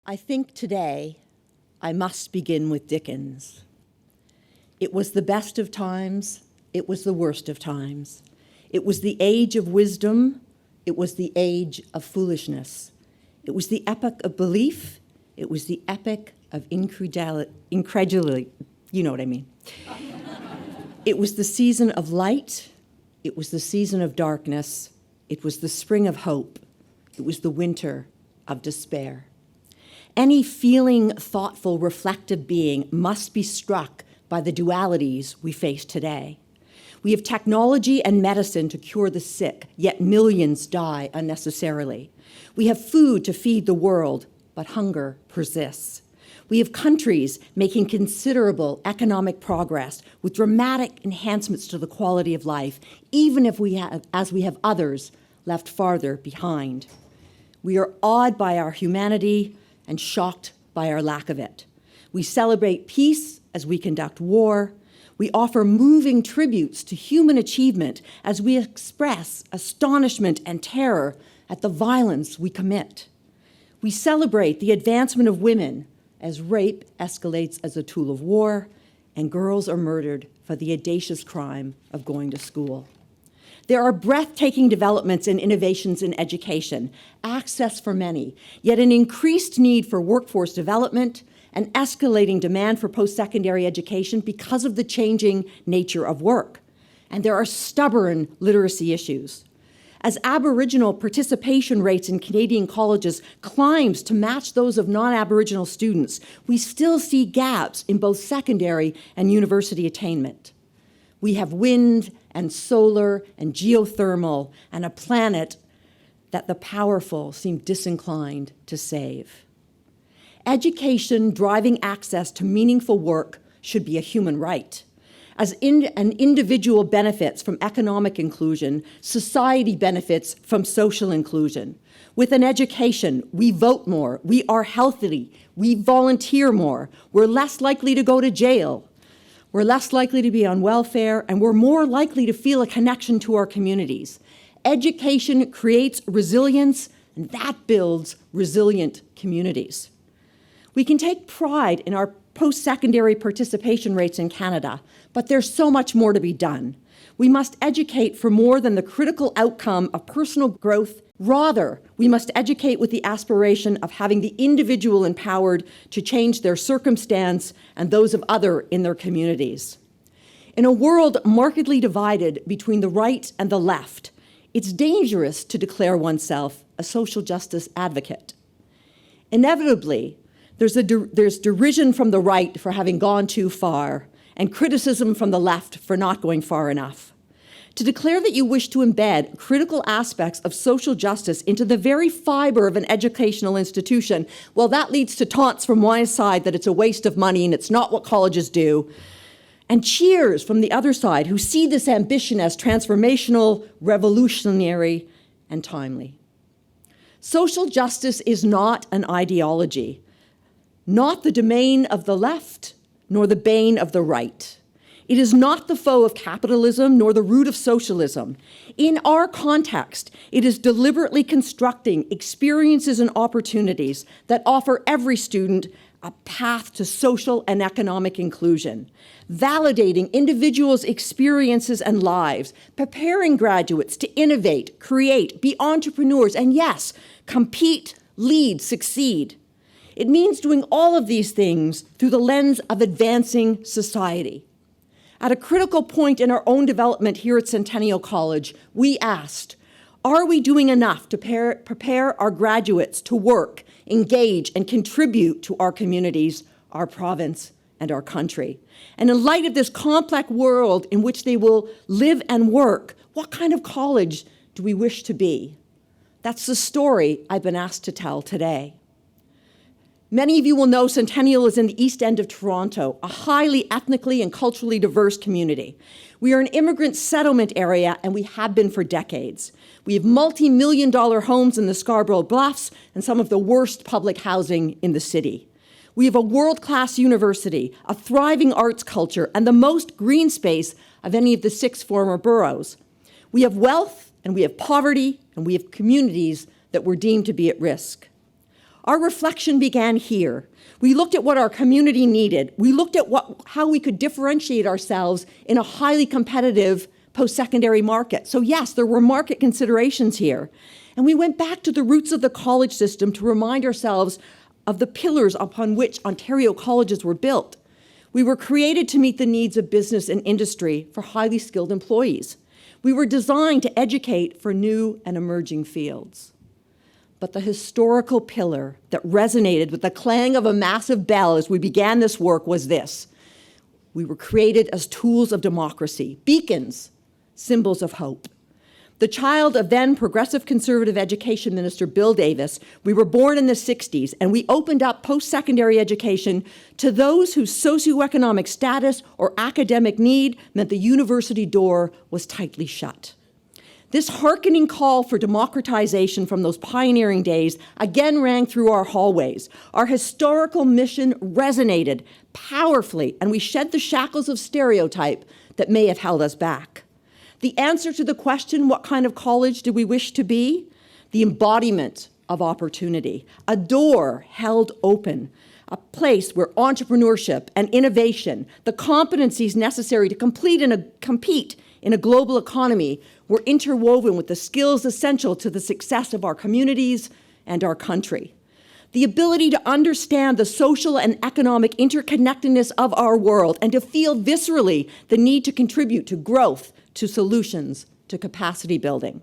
I think today I must begin with Dickens. It was the best of times, it was the worst of times. It was the age of wisdom, it was the age of foolishness. It was the epoch of belief, it was the epoch of incredulity, you know what I mean. It was the season of light, it was the season of darkness, it was the spring of hope, it was the winter of despair. Any feeling, thoughtful, reflective being must be struck by the dualities we face today. We have technology and medicine to cure the sick, yet millions die unnecessarily. We have food to feed the world, but hunger persists. We have countries making considerable economic progress with dramatic enhancements to the quality of life, even if we have others left farther behind. We are awed by our humanity and shocked by our lack of it. We celebrate peace as we conduct war. We offer moving tributes to human achievement as we express astonishment and terror at the violence we commit. We celebrate the advancement of women as rape escalates as a tool of war and girls are murdered for the audacious crime of going to school. There are breathtaking developments and innovations in education, access for many, yet an increased need for workforce development and escalating demand for post-secondary education because of the changing nature of work. And there are stubborn literacy issues. As Aboriginal participation rates in Canadian colleges climbs to match those of non-Aboriginal students, we still see gaps in both secondary and university attainment. We have wind and solar and geothermal and a planet that the powerful seem disinclined to save. Education driving access to meaningful work should be a human right. As an individual benefits from economic inclusion, society benefits from social inclusion. With an education, we vote more, we are healthy, we volunteer more, we're less likely to go to jail, we're less likely to be on welfare, and we're more likely to feel a connection to our communities. Education creates resilience, and that builds resilient communities. We can take pride in our post-secondary participation rates in Canada, but there's so much more to be done. We must educate for more than the critical outcome of personal growth. Rather, we must educate with the aspiration of having the individual empowered to change their circumstance and those of other in their communities. In a world markedly divided between the right and the left, it's dangerous to declare oneself a social justice advocate. Inevitably, there's derision from the right for having gone too far, and criticism from the left for not going far enough. To declare that you wish to embed critical aspects of social justice into the very fiber of an educational institution, well, that leads to taunts from one side that it's a waste of money and it's not what colleges do, and cheers from the other side who see this ambition as transformational, revolutionary, and timely. Social justice is not an ideology, not the domain of the left, nor the bane of the right. It is not the foe of capitalism, nor the root of socialism. In our context, it is deliberately constructing experiences and opportunities that offer every student a path to social and economic inclusion, validating individuals' experiences and lives, preparing graduates to innovate, create, be entrepreneurs, and yes, compete, lead, succeed. It means doing all of these things through the lens of advancing society. At a critical point in our own development here at Centennial College, we asked, are we doing enough to prepare our graduates to work, engage, and contribute to our communities, our province, and our country? And in light of this complex world in which they will live and work, what kind of college do we wish to be? That's the story I've been asked to tell today. Many of you will know Centennial is in the East End of Toronto, a highly ethnically and culturally diverse community. We are an immigrant settlement area, and we have been for decades. We have multi-million-dollar homes in the Scarborough Bluffs and some of the worst public housing in the city. We have a world-class university, a thriving arts culture, and the most green space of any of the 6 former boroughs. We have wealth, and we have poverty, and we have communities that were deemed to be at risk. Our reflection began here. We looked at what our community needed. We looked at how we could differentiate ourselves in a highly competitive post-secondary market. So yes, there were market considerations here. And we went back to the roots of the college system to remind ourselves of the pillars upon which Ontario colleges were built. We were created to meet the needs of business and industry for highly skilled employees. We were designed to educate for new and emerging fields. But the historical pillar that resonated with the clang of a massive bell as we began this work was this. We were created as tools of democracy, beacons, symbols of hope. The child of then Progressive Conservative Education Minister Bill Davis, we were born in the 60s, and we opened up post-secondary education to those whose socioeconomic status or academic need meant the university door was tightly shut. This hearkening call for democratization from those pioneering days again rang through our hallways. Our historical mission resonated powerfully, and we shed the shackles of stereotype that may have held us back. The answer to the question, what kind of college do we wish to be? The embodiment of opportunity, a door held open, a place where entrepreneurship and innovation, the competencies necessary to compete in a global economy, were interwoven with the skills essential to the success of our communities and our country. The ability to understand the social and economic interconnectedness of our world and to feel viscerally the need to contribute to growth, to solutions, to capacity building.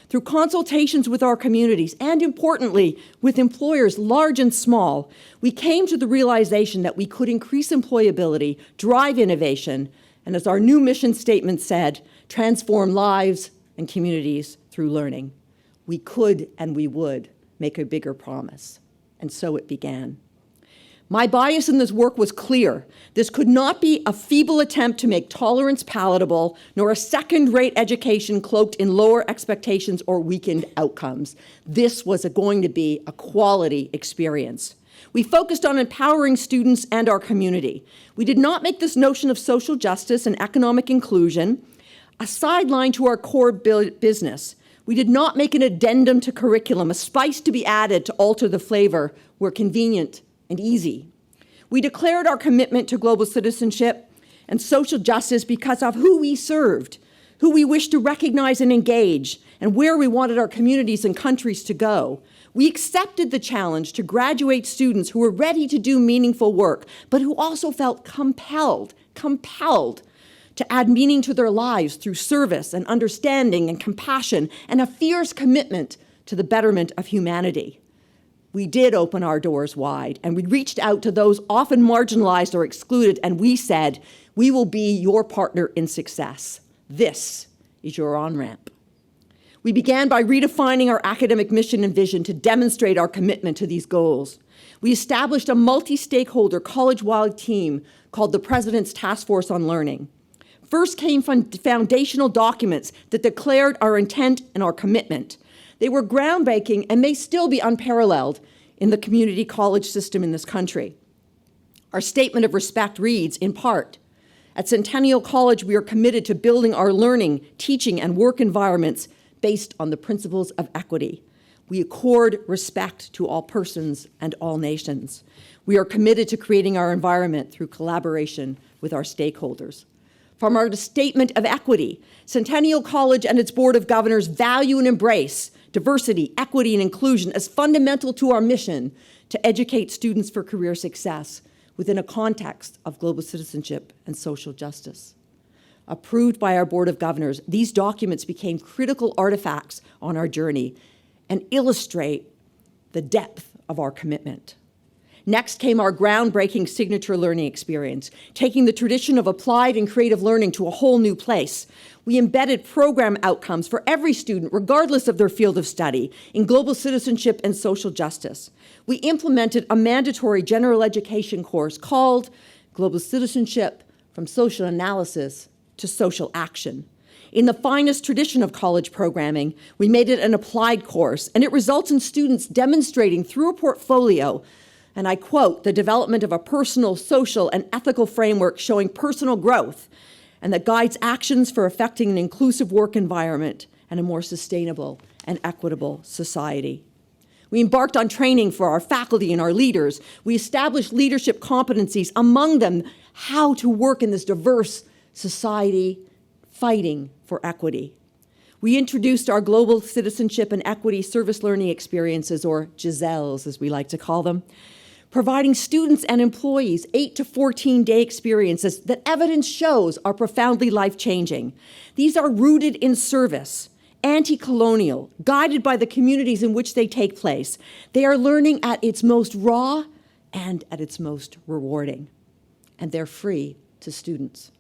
Through consultations with our communities and, importantly, with employers large and small, we came to the realization that we could increase employability, drive innovation, and as our new mission statement said, transform lives and communities through learning. We could and we would make a bigger promise. And so it began. My bias in this work was clear. This could not be a feeble attempt to make tolerance palatable, nor a second-rate education cloaked in lower expectations or weakened outcomes. This was going to be a quality experience. We focused on empowering students and our community. We did not make this notion of social justice and economic inclusion a sideline to our core business. We did not make an addendum to curriculum, a spice to be added to alter the flavor where convenient and easy. We declared our commitment to global citizenship and social justice because of who we served, who we wished to recognize and engage, and where we wanted our communities and countries to go. We accepted the challenge to graduate students who were ready to do meaningful work, but who also felt compelled to add meaning to their lives through service and understanding and compassion and a fierce commitment to the betterment of humanity. We did open our doors wide, and we reached out to those often marginalized or excluded, and we said, we will be your partner in success. This is your on-ramp. We began by redefining our academic mission and vision to demonstrate our commitment to these goals. We established a multi-stakeholder college-wide team called the President's Task Force on Learning. First came foundational documents that declared our intent and our commitment. They were groundbreaking and may still be unparalleled in the community college system in this country. Our statement of respect reads, in part, at Centennial College, we are committed to building our learning, teaching, and work environments based on the principles of equity. We accord respect to all persons and all nations. We are committed to creating our environment through collaboration with our stakeholders. From our statement of equity, Centennial College and its Board of Governors value and embrace diversity, equity, and inclusion as fundamental to our mission to educate students for career success within a context of global citizenship and social justice. Approved by our Board of Governors, these documents became critical artifacts on our journey and illustrate the depth of our commitment. Next came our groundbreaking signature learning experience, taking the tradition of applied and creative learning to a whole new place. We embedded program outcomes for every student, regardless of their field of study, in global citizenship and social justice. We implemented a mandatory general education course called Global Citizenship from Social Analysis to Social Action. In the finest tradition of college programming, we made it an applied course, and it results in students demonstrating through a portfolio, and I quote, the development of a personal, social, and ethical framework showing personal growth and that guides actions for affecting an inclusive work environment and a more sustainable and equitable society. We embarked on training for our faculty and our leaders. We established leadership competencies, among them how to work in this diverse society fighting for equity. We introduced our Global Citizenship and Equity Service Learning Experiences, or GISELs as we like to call them, providing students and employees 8 to 14-day experiences that evidence shows are profoundly life-changing. These are rooted in service, anti-colonial, guided by the communities in which they take place. They are learning at its most raw and at its most rewarding, and they're free to students.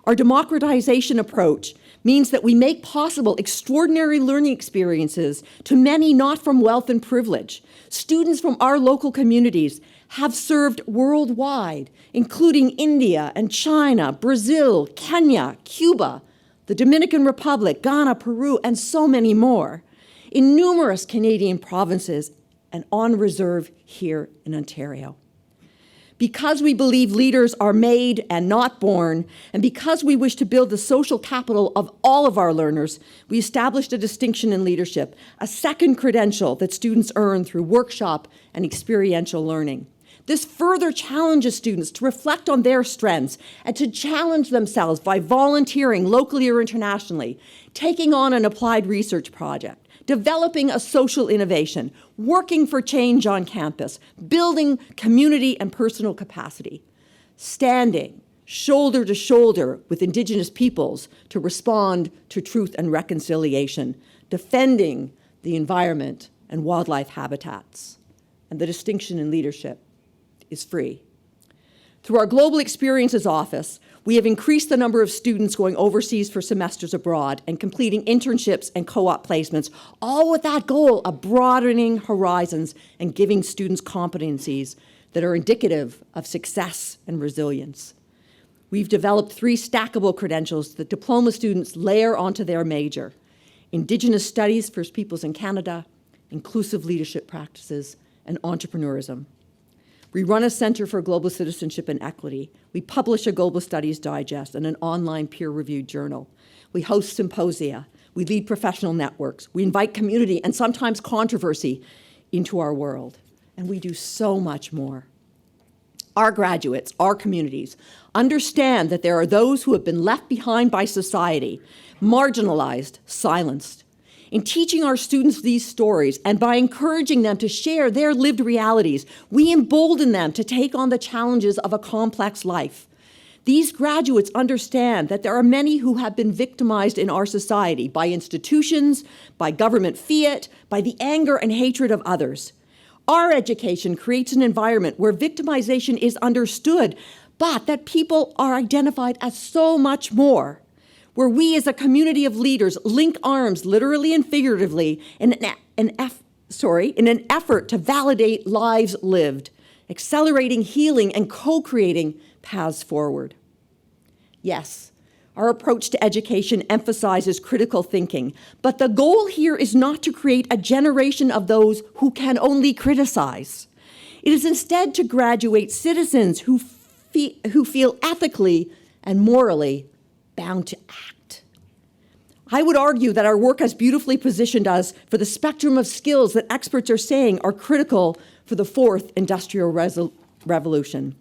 Our democratization approach means that we make possible extraordinary learning experiences to many not from wealth and privilege. Students from our local communities have served worldwide, including India and China, Brazil, Kenya, Cuba, the Dominican Republic, Ghana, Peru, and so many more, in numerous Canadian provinces and on reserve here in Ontario. Because we believe leaders are made and not born, and because we wish to build the social capital of all of our learners, we established a distinction in leadership, a second credential that students earn through workshop and experiential learning. This further challenges students to reflect on their strengths and to challenge themselves by volunteering locally or internationally, taking on an applied research project, developing a social innovation, working for change on campus, building community and personal capacity, standing shoulder to shoulder with Indigenous peoples to respond to truth and reconciliation, defending the environment and wildlife habitats. And the distinction in leadership is free. Through our Global Experiences Office, we have increased the number of students going overseas for semesters abroad and completing internships and co-op placements, all with that goal of broadening horizons and giving students competencies that are indicative of success and resilience. We've developed 3 stackable credentials that diploma students layer onto their major: Indigenous Studies, First Peoples in Canada, Inclusive Leadership Practices, and Entrepreneurism. We run a Center for Global Citizenship and Equity. We publish a Global Studies Digest and an online peer-reviewed journal. We host symposia. We lead professional networks. We invite community and sometimes controversy into our world. And we do so much more. Our graduates, our communities, understand that there are those who have been left behind by society, marginalized, silenced. In teaching our students these stories and by encouraging them to share their lived realities, we embolden them to take on the challenges of a complex life. These graduates understand that there are many who have been victimized in our society by institutions, by government fiat, by the anger and hatred of others. Our education creates an environment where victimization is understood, but that people are identified as so much more, where we as a community of leaders link arms, literally and figuratively, in an effort to validate lives lived, accelerating healing and co-creating paths forward. Yes, our approach to education emphasizes critical thinking, but the goal here is not to create a generation of those who can only criticize. It is instead to graduate citizens who feel ethically and morally bound to act. I would argue that our work has beautifully positioned us for the spectrum of skills that experts are saying are critical for the 4th Industrial Revolution.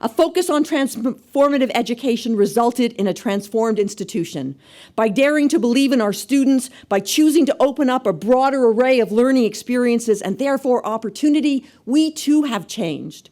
A focus on transformative education resulted in a transformed institution. By daring to believe in our students, by choosing to open up a broader array of learning experiences and therefore opportunity, we too have changed.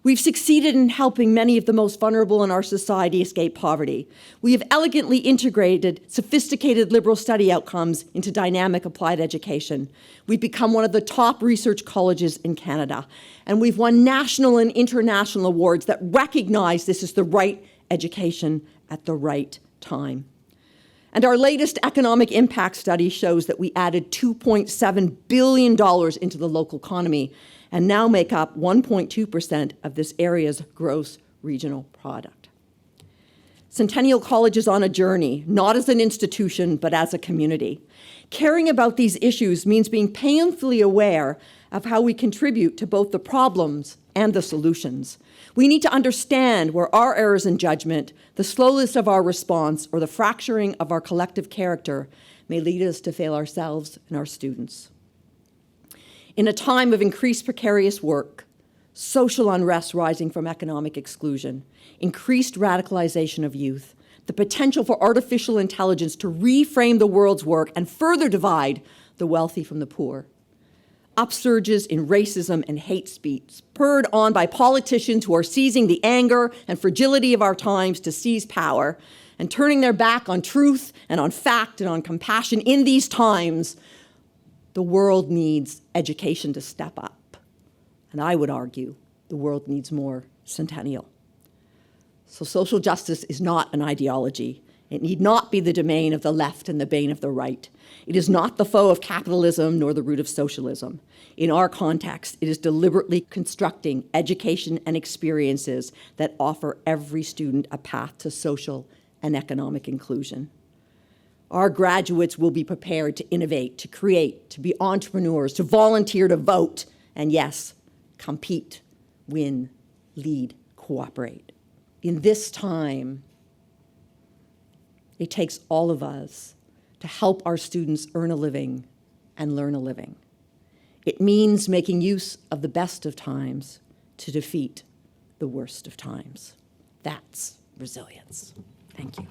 We've succeeded in helping many of the most vulnerable in our society escape poverty. We have elegantly integrated sophisticated liberal study outcomes into dynamic applied education. We've become one of the top research colleges in Canada, and we've won national and international awards that recognize this is the right education at the right time. And our latest economic impact study shows that we added $2.7 billion into the local economy and now make up 1.2% of this area's gross regional product. Centennial College is on a journey, not as an institution, but as a community. Caring about these issues means being painfully aware of how we contribute to both the problems and the solutions. We need to understand where our errors in judgment, the slowness of our response, or the fracturing of our collective character may lead us to fail ourselves and our students. In a time of increased precarious work, social unrest rising from economic exclusion, increased radicalization of youth, the potential for artificial intelligence to reframe the world's work and further divide the wealthy from the poor, upsurges in racism and hate speech, spurred on by politicians who are seizing the anger and fragility of our times to seize power and turning their back on truth and on fact and on compassion. In these times, the world needs education to step up. And I would argue the world needs more Centennial. So social justice is not an ideology. It need not be the domain of the left and the bane of the right. It is not the foe of capitalism nor the root of socialism. In our context, it is deliberately constructing education and experiences that offer every student a path to social and economic inclusion. Our graduates will be prepared to innovate, to create, to be entrepreneurs, to volunteer, to vote, and yes, compete, win, lead, cooperate. In this time, it takes all of us to help our students earn a living and learn a living. It means making use of the best of times to defeat the worst of times. That's resilience. Thank you.